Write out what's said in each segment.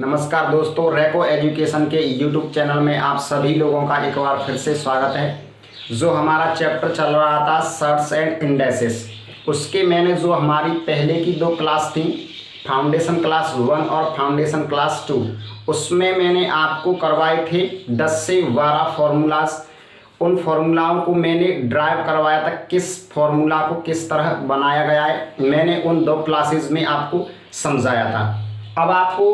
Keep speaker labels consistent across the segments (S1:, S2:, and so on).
S1: नमस्कार दोस्तों, रेको एजुकेशन के यूट्यूब चैनल में आप सभी लोगों का एक बार फिर से स्वागत है। जो हमारा चैप्टर चल रहा था सर्ट्स एंड इंडेसेस, उसके मैंने जो हमारी पहले की दो क्लास थी, फाउंडेशन क्लास 1 और फाउंडेशन क्लास 2, उसमें मैंने आपको करवाए थे 10 से 12 फार्मूलाज। उन फार्मूलाओं को मैंने ड्राइव करवाया था, किस फार्मूला को किस तरह बनाया गया है, मैंने उन दो क्लासेस में आपको समझाया था। अब आपको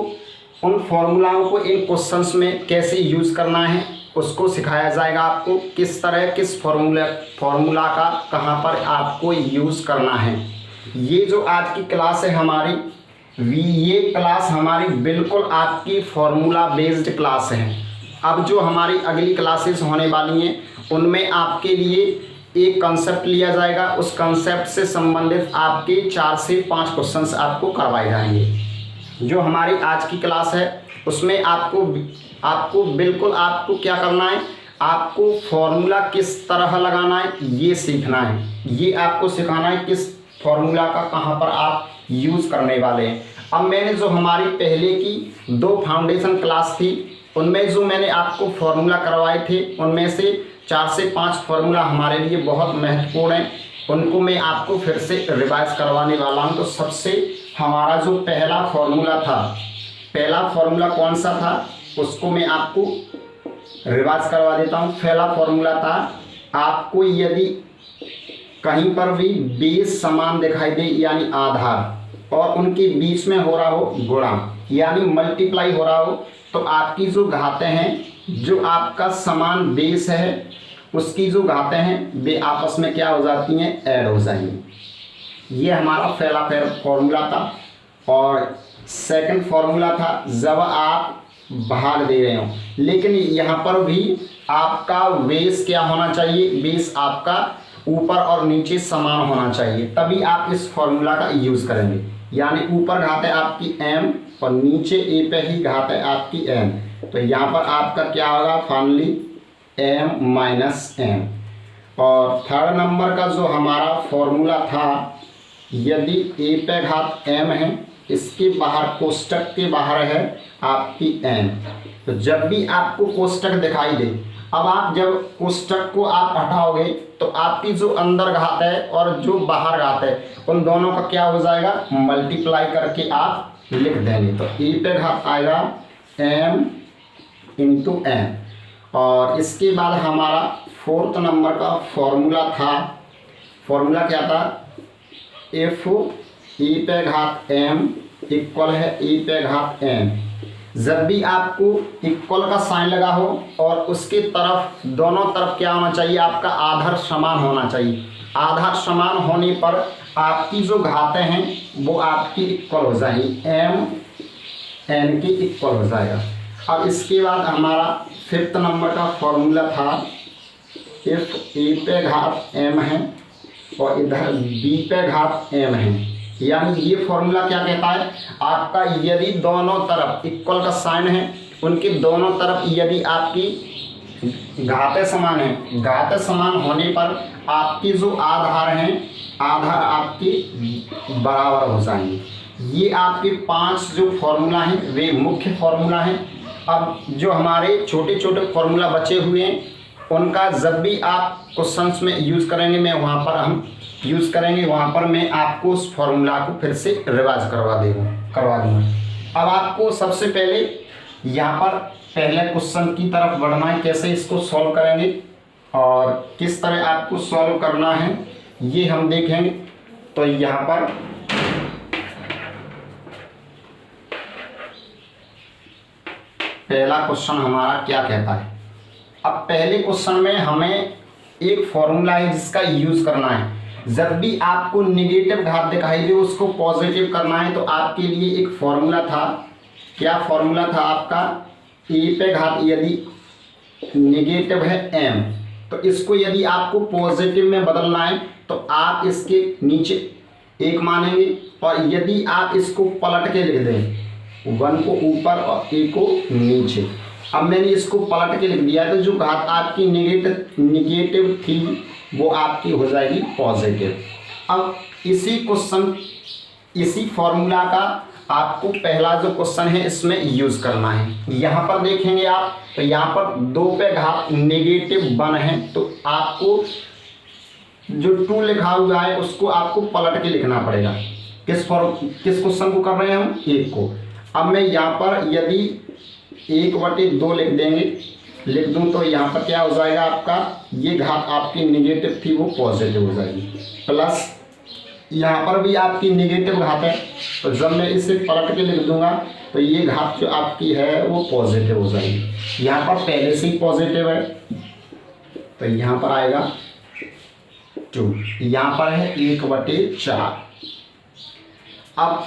S1: उन फार्मूलाओं को इन क्वेश्चंस में कैसे यूज़ करना है उसको सिखाया जाएगा। आपको किस तरह किस फार्मूला का कहाँ पर आपको यूज़ करना है। ये जो आज की क्लास है हमारी, ये क्लास हमारी बिल्कुल आपकी फार्मूला बेस्ड क्लास है। अब जो हमारी अगली क्लासेस होने वाली हैं उनमें आपके लिए एक कंसेप्ट लिया जाएगा, उस कंसेप्ट से संबंधित आपके 4 से 5 क्वेश्चंस आपको करवाए जाएंगे। जो हमारी आज की क्लास है उसमें आपको बिल्कुल आपको क्या करना है, आपको फार्मूला किस तरह लगाना है ये सीखना है। ये आपको सिखाना है किस फार्मूला का कहाँ पर आप यूज़ करने वाले हैं। अब मैंने जो हमारी पहले की 2 फाउंडेशन क्लास थी उनमें जो मैंने आपको फार्मूला करवाए थे उनमें से 4 से 5 फार्मूला हमारे लिए बहुत महत्वपूर्ण हैं, उनको मैं आपको फिर से रिवाइज करवाने वाला हूं। तो सबसे हमारा जो पहला फार्मूला कौन सा था उसको मैं आपको रिवाइज करवा देता हूं। पहला फार्मूला था, आपको यदि कहीं पर भी बेस समान दिखाई दे यानी आधार और उनके बीच में हो रहा हो गुणा यानी मल्टीप्लाई हो रहा हो, तो आपकी जो घातें हैं, जो आपका समान बेस है उसकी जो घातें हैं वे आपस में क्या हो जाती हैं, ऐड हो जाएंगी। ये हमारा पहला फार्मूला था। और सेकंड फार्मूला था, जब आप भाग दे रहे हो लेकिन यहाँ पर भी आपका बेस क्या होना चाहिए, बेस आपका ऊपर और नीचे समान होना चाहिए, तभी आप इस फार्मूला का यूज़ करेंगे। यानी ऊपर घात है आपकी m और नीचे a पे ही घात है आपकी n, तो यहाँ पर आपका क्या होगा, फाइनली m माइनस m। और थर्ड नंबर का जो हमारा फार्मूला था, यदि a पे घात m है, इसके बाहर कोष्टक के बाहर है आपकी n, तो जब भी आपको कोष्टक दिखाई दे, अब आप जब कोष्टक को आप हटाओगे तो आपकी जो अंदर घात है और जो बाहर घात है उन दोनों का क्या हो जाएगा, मल्टीप्लाई करके आप लिख देंगे। तो a पे घात आएगा m इंटू n। और इसके बाद हमारा फोर्थ नंबर का फॉर्मूला था, फॉर्मूला क्या था, f e पे घात m इक्वल है e पे घात n। जब भी आपको इक्वल का साइन लगा हो और उसके तरफ दोनों तरफ क्या होना चाहिए, आपका आधार समान होना चाहिए। आधार समान होने पर आपकी जो घातें हैं वो आपकी इक्वल हो जाएगी, m n की इक्वल हो जाएगा। अब इसके बाद हमारा फिफ्थ नंबर का फॉर्मूला था, if a पे घात m है और इधर b पे घात m है, यानी ये फॉर्मूला क्या कहता है, आपका यदि दोनों तरफ इक्वल का साइन है, उनके दोनों तरफ यदि आपकी घातें समान है, घातें समान होने पर आपकी जो आधार हैं, आधार आपकी बराबर हो जाएंगे। ये आपके 5 जो फॉर्मूला हैं वे मुख्य फॉर्मूला हैं। अब जो हमारे छोटे छोटे फॉर्मूला बचे हुए हैं उनका जब भी आप क्वेश्चंस में यूज़ करेंगे, मैं वहाँ पर हम यूज़ करेंगे, वहाँ पर मैं आपको उस फॉर्मूला को फिर से रिवाइज करवा दूँगा। अब आपको सबसे पहले यहाँ पर पहले क्वेश्चन की तरफ बढ़ना है, कैसे इसको सॉल्व करेंगे और किस तरह आपको सॉल्व करना है ये हम देखेंगे। तो यहाँ पर पहला क्वेश्चन हमारा क्या कहता है। अब पहले क्वेश्चन में हमें एक फॉर्मूला है जिसका यूज़ करना है। जब भी आपको निगेटिव घात दिखाई दे उसको पॉजिटिव करना है, तो आपके लिए एक फॉर्मूला था। क्या फॉर्मूला था आपका, a पे घात यदि निगेटिव है m, तो इसको यदि आपको पॉजिटिव में बदलना है तो आप इसके नीचे 1 मानेंगे, और यदि आप इसको पलट के लिख दें, 1 को ऊपर और a को नीचे। अब मैंने इसको पलट के लिख दिया है, तो जो घात आपकी निगेटिव थी वो आपकी हो जाएगी पॉजिटिव। अब इसी फॉर्मूला का आपको पहला जो क्वेश्चन है इसमें यूज करना है। यहाँ पर देखेंगे आप तो यहाँ पर 2 पे घात -1 है, तो आपको जो 2 लिखा हुआ है उसको आपको पलट के लिखना पड़ेगा। किस क्वेश्चन को कर रहे हैं हम? 1 को। अब मैं यहाँ पर यदि 1/2 लिख दूं तो यहाँ पर क्या हो जाएगा आपका, ये घात आपकी निगेटिव थी वो पॉजिटिव हो जाएगी, प्लस यहाँ पर भी आपकी निगेटिव घात है, तो जब मैं इसे पलट के लिख दूंगा तो ये घात जो आपकी है वो पॉजिटिव हो जाएगी। यहाँ पर पहले से ही पॉजिटिव है तो यहाँ पर आएगा 2, यहाँ पर है 1/4। अब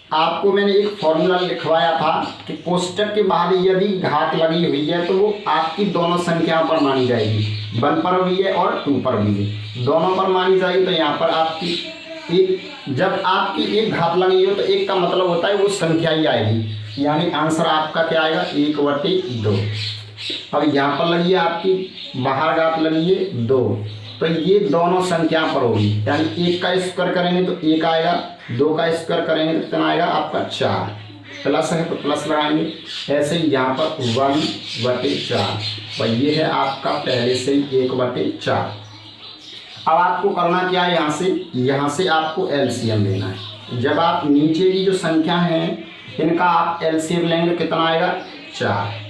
S1: आपको मैंने एक फॉर्मूला लिखवाया था कि कोष्टक के बाद यदि घात लगी हुई है तो वो आपकी दोनों संख्याओं पर मानी जाएगी, 1 पर भी है और 2 पर भी है, दोनों पर मानी जाएगी। तो यहाँ पर आपकी जब आपकी एक घात लगी हो तो एक का मतलब होता है वो संख्या ही आएगी, यानी आंसर आपका क्या आएगा 1/2। अब यहाँ पर लगी है आपकी बाहर घात लगी है 2, तो ये दोनों संख्या पर होगी, यानी 1 का स्क्वायर करेंगे तो 1 आएगा, 2 का स्क्वायर करेंगे तो कितना आएगा आपका 4, प्लस है तो प्लस लगाएंगे। ऐसे ही यहाँ पर 1/4 और ये है आपका पहले से ही 1/4। अब आपको करना क्या है, यहाँ से आपको एलसीएम लेना है। जब आप नीचे की जो संख्या हैं इनका आप एलसीएम लेंगे कितना आएगा 4।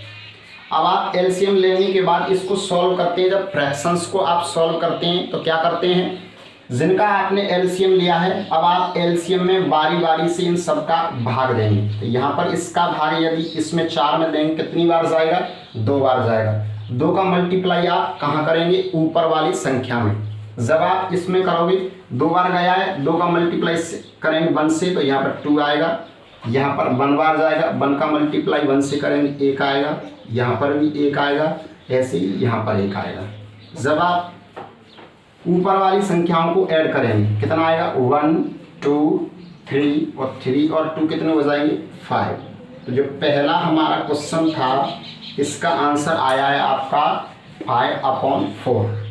S1: अब आप एलसीएम लेने के बाद इसको सॉल्व करते हैं। जब फ्रैक्शंस को आप सॉल्व करते हैं तो क्या करते हैं, जिनका आपने एलसीएम लिया है अब आप एलसीएम में बारी बारी से इन सब का भाग देंगे। तो यहाँ पर इसका भाग यदि इसमें 4 में देंगे कितनी बार जाएगा, 2 बार जाएगा। 2 का मल्टीप्लाई आप कहाँ करेंगे, ऊपर वाली संख्या में। जब आप इसमें करोगे 2 बार गया है, 2 का मल्टीप्लाई करेंगे 1 से तो यहाँ पर 2 आएगा, यहाँ पर 1 बार जाएगा, 1 का मल्टीप्लाई 1 से करेंगे 1 आएगा, यहाँ पर भी 1 आएगा, ऐसे ही यहाँ पर 1 आएगा। जब आप ऊपर वाली संख्याओं को ऐड करेंगे कितना आएगा 1 2 3 और 3 और 2 कितने हो जाएंगे 5। तो जो पहला हमारा क्वेश्चन था इसका आंसर आया है आपका 5/4।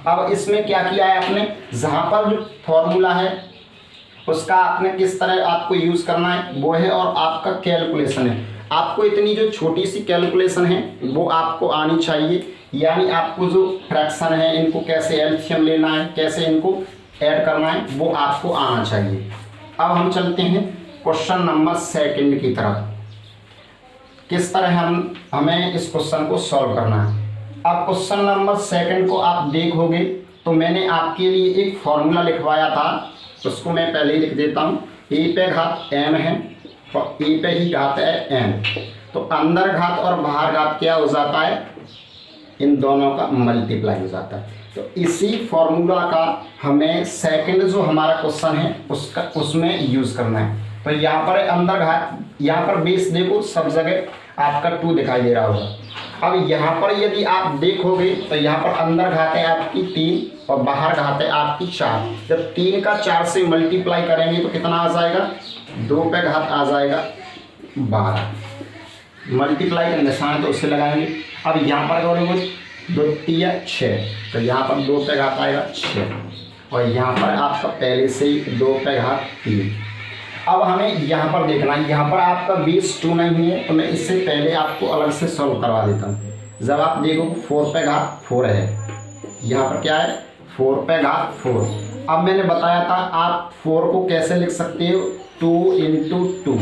S1: अब इसमें क्या किया है आपने, जहाँ पर जो फॉर्मूला है उसका आपने किस तरह आपको यूज़ करना है वो है, और आपका कैलकुलेशन है। आपको इतनी जो छोटी सी कैलकुलेशन है वो आपको आनी चाहिए, यानी आपको जो फ्रैक्शन है इनको कैसे एलसीएम लेना है, कैसे इनको ऐड करना है वो आपको आना चाहिए। अब हम चलते हैं क्वेश्चन नंबर 2 की तरफ, किस तरह हमें इस क्वेश्चन को सॉल्व करना है। अब क्वेश्चन नंबर 2 को आप देखोगे तो मैंने आपके लिए एक फॉर्मूला लिखवाया था, उसको मैं पहले ही लिख देता हूँ। ए पे घात m है और ए पे ही घात है n, तो अंदर घात और बाहर घात क्या हो जाता है, इन दोनों का मल्टीप्लाई हो जाता है। तो इसी फॉर्मूला का हमें सेकंड जो हमारा क्वेश्चन है उसमें यूज़ करना है। तो यहाँ पर अंदर घात, यहाँ पर बेस देखो सब जगह आपका 2 दिखाई दे रहा होगा। अब यहाँ पर यदि आप देखोगे तो यहाँ पर अंदर घात है आपकी 3 और बाहर घात है आपकी 4। जब 3 का 4 से मल्टीप्लाई करेंगे तो कितना आ जाएगा, 2 पे घात आ जाएगा 12। मल्टीप्लाई का निशान तो उससे लगाएंगे। अब यहाँ पर करोगे 2 3 6, तो यहाँ पर 2 पे घात आएगा 6 और यहाँ पर आपका पहले से ही 2 पे घात 3। अब हमें यहाँ पर देखना है, यहाँ पर आपका बेस 2 नहीं है तो मैं इससे पहले आपको अलग से सॉल्व करवा देता हूँ। जब आप देखो 4 पे घात 4 है, यहाँ पर क्या है 4 पे घात 4। अब मैंने बताया था आप 4 को कैसे लिख सकते हो, 2 × 2।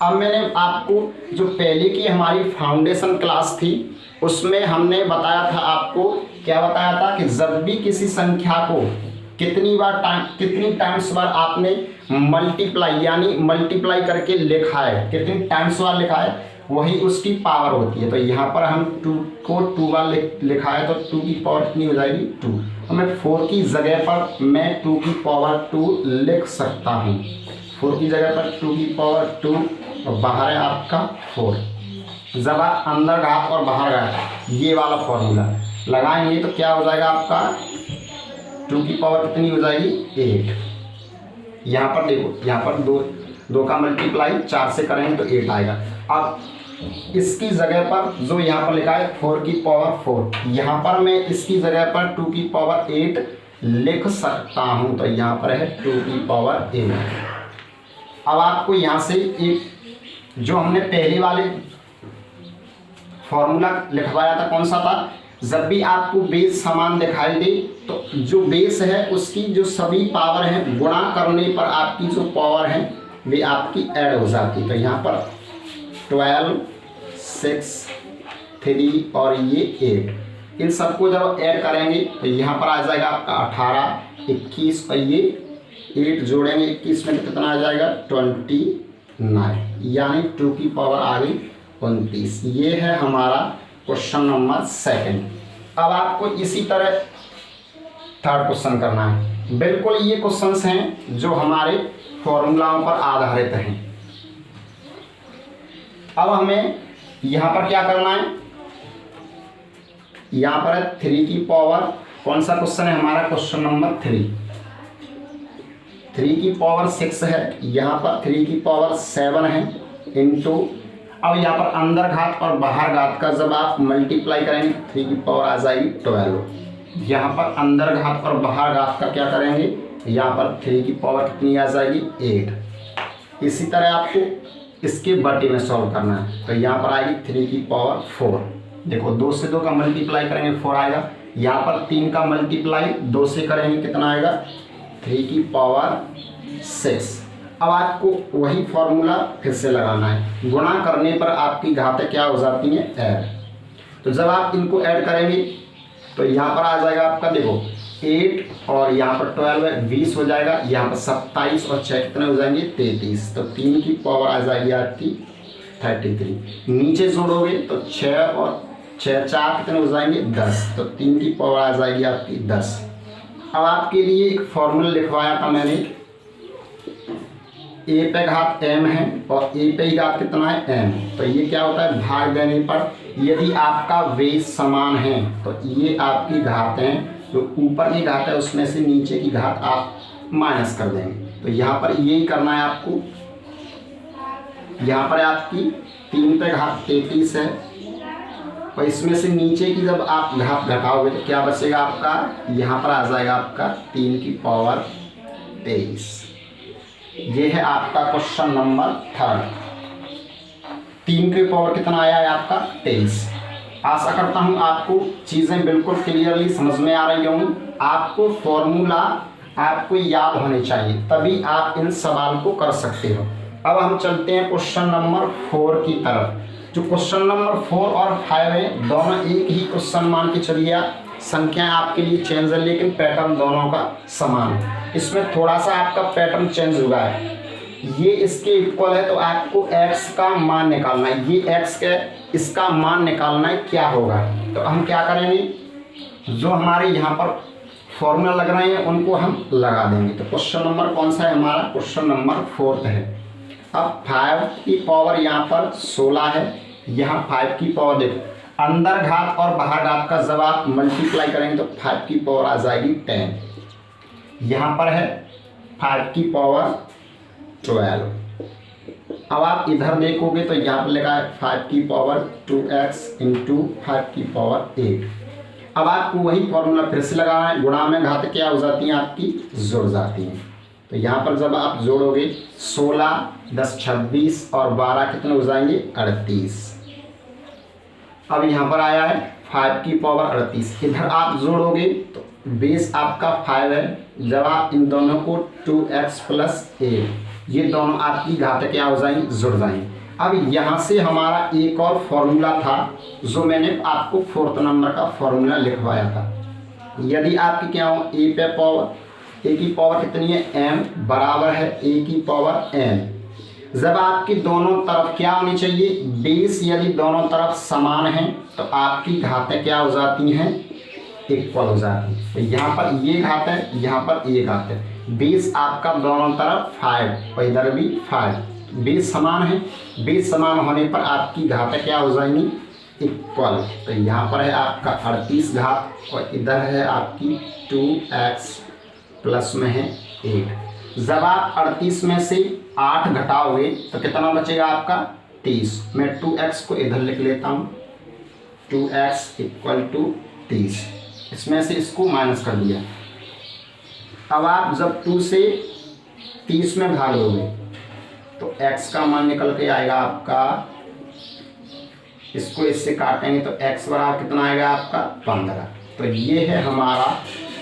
S1: अब मैंने आपको जो पहले की हमारी फाउंडेशन क्लास थी उसमें हमने बताया था, आपको क्या बताया था कि जब भी किसी संख्या को कितनी टाइम्स बार आपने मल्टीप्लाई यानी मल्टीप्लाई करके लिखा है, कितनी टाइम्स बार लिखा है वही उसकी पावर होती है। तो यहाँ पर हम 2 को 2 बार लिखा है तो 2 की पावर कितनी हो जाएगी 2। तो मैं 4 की जगह पर मैं 2 की पावर 2 लिख सकता हूँ। 4 की जगह पर 2 की पावर 2 और बाहर है आपका 4। जब आप अंदर घात और बाहर घात ये वाला फॉर्मूला लगाएंगे तो क्या हो जाएगा आपका 2 की पावर कितनी हो जाएगी 8। यहाँ पर देखो, यहाँ पर 2 का मल्टीप्लाई 4 से करेंगे तो 8 आएगा। अब इसकी जगह पर जो यहाँ पर लिखा है 4 की पावर 4, यहाँ पर मैं इसकी जगह पर 2 की पावर 8 लिख सकता हूँ। तो यहाँ पर है 2 की पावर 8। अब आपको यहाँ से एक जो हमने पहले वाले फॉर्मूला लिखवाया था, कौन सा था, जब भी आपको बेस समान दिखाई दे तो जो बेस है उसकी जो सभी पावर हैं गुणा करने पर आपकी जो पावर है वे आपकी ऐड हो जाती। तो यहाँ पर 12, 6, 3 और ये 8, इन सबको जब ऐड करेंगे तो यहाँ पर आ जाएगा आपका 18, 21 और ये 8 जोड़ेंगे 21 में तो कितना आ जाएगा 29, यानी 2 की पावर आ गई 29। ये है हमारा क्वेश्चन नंबर 2। अब आपको इसी तरह थर्ड क्वेश्चन करना है। बिल्कुल ये क्वेश्चंस हैं जो हमारे फॉर्मूलाओं पर आधारित हैं। अब हमें यहाँ पर क्या करना है, यहाँ पर है 3 की पावर, कौन सा क्वेश्चन है हमारा, क्वेश्चन नंबर 3 की पावर 6 है, यहाँ पर 3 की पावर 7 है इंटू, अब यहाँ पर अंदर घात और बाहर घात का जब आप मल्टीप्लाई करेंगे 3 की पावर आ जाएगी 12। यहाँ पर अंदर घात और बाहर घात का क्या करेंगे, यहाँ पर 3 की पावर कितनी आ जाएगी 8। इसी तरह आपको इसके बटे में सॉल्व करना है, तो यहाँ पर आएगी 3 की पावर 4। देखो 2 से 2 का मल्टीप्लाई करेंगे 4 आएगा, यहाँ पर 3 का मल्टीप्लाई 2 से करेंगे कितना आएगा 3 की पावर 6। अब आपको वही फॉर्मूला फिर से लगाना है, गुणा करने पर आपकी घातें क्या हो जाती हैं ऐड। तो जब आप इनको ऐड करेंगे तो यहाँ पर आ जाएगा आपका, देखो 8 और यहाँ पर 12 है 20 हो जाएगा, यहाँ पर 27 और 6 कितने हो जाएंगे 33, तो 3 की पावर आ जाएगी आपकी 33। नीचे जोड़ोगे तो 6 और 6 4 कितने हो जाएंगे 10, तो 3 की पावर आ जाएगी आपकी 10। अब आपके लिए एक फॉर्मूला लिखवाया था मैंने, ए पे घात m है और ए पे ही घात कितना है m, तो ये क्या होता है भाग देने पर यदि आपका बेस समान है तो ये आपकी घात हैं, जो ऊपर की घात है उसमें से नीचे की घात आप माइनस कर देंगे। तो यहाँ पर यही करना है आपको, यहाँ पर आपकी 3 पे घात 33 है और इसमें से नीचे की जब आप घात घटाओगे तो क्या बचेगा आपका, यहाँ पर आ जाएगा आपका 3 की पावर 23। ये है आपका क्वेश्चन नंबर 3। 3 की पावर कितना आया है आपका 23। आशा करता हूँ आपको चीज़ें बिल्कुल क्लियरली समझ में आ रही होंगी। आपको फॉर्मूला आपको याद होने चाहिए, तभी आप इन सवाल को कर सकते हो। अब हम चलते हैं क्वेश्चन नंबर 4 की तरफ। जो क्वेश्चन नंबर 4 और 5 है दोनों एक ही क्वेश्चन मान के चलिए, संख्याएं आपके लिए चेंज है लेकिन पैटर्न दोनों का समान है। इसमें थोड़ा सा आपका पैटर्न चेंज हुआ है, ये इसके इक्वल है तो आपको x का मान निकालना है, ये x का इसका मान निकालना है क्या होगा। तो हम क्या करेंगे, जो हमारे यहाँ पर फॉर्मूला लग रहे हैं उनको हम लगा देंगे। तो क्वेश्चन नंबर कौन सा है हमारा, क्वेश्चन नंबर 4 है। अब 5 की पावर यहाँ पर 16 है, यहाँ 5 की पावर देखो अंदर घात और बाहर घात का जब आप मल्टीप्लाई करेंगे तो 5 की पावर आ जाएगी 10। यहाँ पर है 5 की पावर 12। अब आप इधर देखोगे तो यहाँ पर लिखा है 5 की पावर 2x इंटू 5 की पावर 8। अब आपको वही फॉर्मूला फिर से लगाना है, गुणा में घात क्या हो जाती हैं आपकी जुड़ जाती हैं। तो यहाँ पर जब आप जोड़ोगे 16, 10 26 और 12 कितने हो जाएंगे 38। अब यहाँ पर आया है 5 की पावर 38, इधर आप जोड़ोगे तो बेस आपका 5 है, जब आप इन दोनों को 2x प्लस 8 ये दोनों आपकी घात क्या हो जाएंगी जुड़ जाएंगी। अब यहाँ से हमारा एक और फॉर्मूला था जो मैंने आपको 4th नंबर का फॉर्मूला लिखवाया था। यदि आपकी क्या हो ए पे पावर ए की पावर कितनी है m बराबर है a की पावर n, जब आपकी दोनों तरफ क्या होनी चाहिए बेस, यदि दोनों तरफ समान हैं तो आपकी घातें क्या हो जाती हैं इक्वल हो जाती है। तो यहाँ पर ये घात है, यहाँ पर ये घात है, बेस आपका दोनों तरफ 5 और इधर भी 5, बेस समान है, बेस समान होने पर आपकी घातें क्या हो जाएंगी इक्वल। तो यहाँ पर है आपका 38 घात और इधर है आपकी 2x प्लस में है 8। जब आप 38 में से 8 घटाओगे तो कितना बचेगा आपका 30। मैं 2x को इधर लिख लेता हूँ, 2x इक्वल टू 30, इसमें से इसको माइनस कर दिया। अब आप जब 2 से 30 में भाग दोगे तो x का मान निकल के आएगा आपका, इसको इससे काटेंगे तो x बराबर कितना आएगा आपका 15। तो ये है हमारा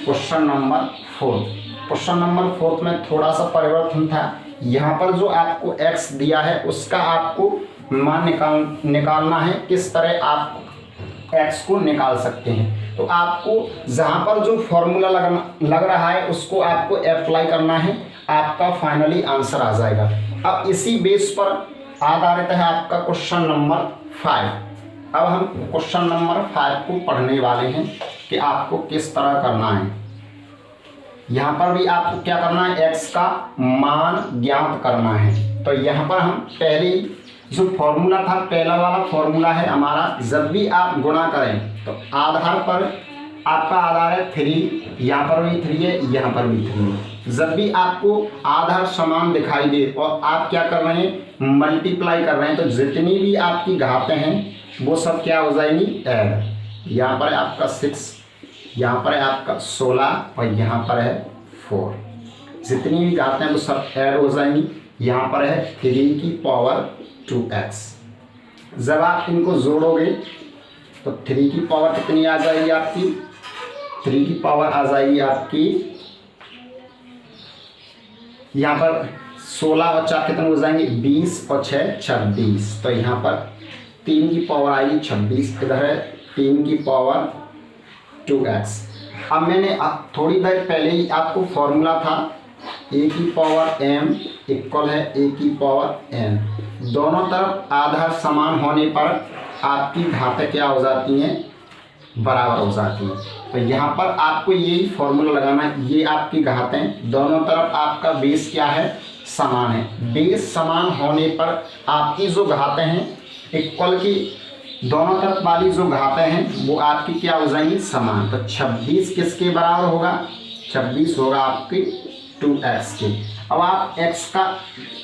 S1: क्वेश्चन नंबर 4। क्वेश्चन नंबर 4 में थोड़ा सा परिवर्तन था, यहाँ पर जो आपको x दिया है उसका आपको मान निकालना है। किस तरह आप x को निकाल सकते हैं, तो आपको जहाँ पर जो फॉर्मूला लग रहा है उसको आपको अप्लाई करना है, आपका फाइनली आंसर आ जाएगा। अब इसी बेस पर आधारित है आपका क्वेश्चन नंबर 5। अब हम क्वेश्चन नंबर 5 को पढ़ने वाले हैं कि आपको किस तरह करना है। यहाँ पर भी आपको क्या करना है, x का मान ज्ञात करना है। तो यहाँ पर हम पहले जो फॉर्मूला था, पहला वाला फॉर्मूला है हमारा, जब भी आप गुणा करें तो आधार पर आपका आधार है 3, यहाँ पर भी 3 है, यहाँ पर भी 3 है। जब भी आपको आधार समान दिखाई दे और आप क्या कर रहे हैं, मल्टीप्लाई कर रहे हैं, तो जितनी भी आपकी घातें हैं वो सब क्या हो जाएंगी, ऐड। यहाँ पर है आपका 6, यहाँ पर है आपका 16 और यहाँ पर है 4। जितनी भी घातें हैं वो सब ऐड हो जाएंगी। यहाँ पर है 3 की पावर 2x। जब आप इनको जोड़ोगे तो 3 की पावर कितनी आ जाएगी आपकी, 3 की पावर आ जाएगी आपकी, यहाँ पर 16 और 4 कितने हो जाएंगे, 20 और 6 26। तो यहाँ पर 3 की पावर आएगी 26, इधर है 3 की पावर 2x। अब मैंने थोड़ी देर पहले ही आपको फॉर्मूला था a की पावर m इक्वल है a की पावर n। दोनों तरफ आधार समान होने पर आपकी घातें क्या हो जाती हैं, बराबर हो जाती हैं। तो यहाँ पर आपको यही फॉर्मूला लगाना है, ये आपकी घातें दोनों तरफ आपका बेस क्या है, समान है। बेस समान होने पर आपकी जो घातें हैं इक्वल की, दोनों तरफ वाली जो घातें हैं वो आपकी क्या हो जाएंगी, समान। तो 26 किसके बराबर होगा, 26 होगा आपकी 2x के। अब आप x का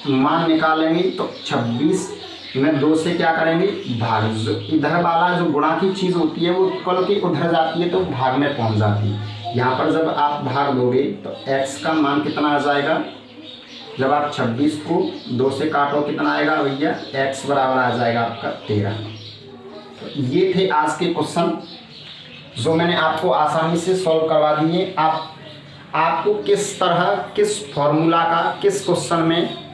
S1: मान निकालेंगे तो 26 में 2 से क्या करेंगे, भाग। जो इधर वाला जो गुणा की चीज़ होती है वो इक्वल की उधर जाती है तो भाग में पहुंच जाती है। यहाँ पर जब आप भाग दोगे तो x का मान कितना आ जाएगा, जब आप 26 को 2 से काटो कितना आएगा भैया, x बराबर आ जाएगा आपका 13। तो ये थे आज के क्वेश्चन जो मैंने आपको आसानी से सॉल्व करवा दिए। आपको किस तरह, किस फॉर्मूला का, किस क्वेश्चन में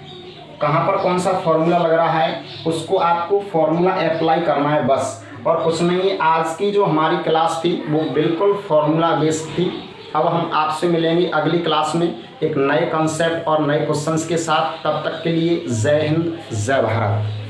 S1: कहाँ पर कौन सा फॉर्मूला लग रहा है उसको आपको फॉर्मूला अप्लाई करना है बस, और कुछ नहीं। आज की जो हमारी क्लास थी वो बिल्कुल फॉर्मूला बेस्ड थी। अब हम आपसे मिलेंगे अगली क्लास में एक नए कॉन्सेप्ट और नए क्वेश्चंस के साथ। तब तक के लिए जय हिंद, जय भारत।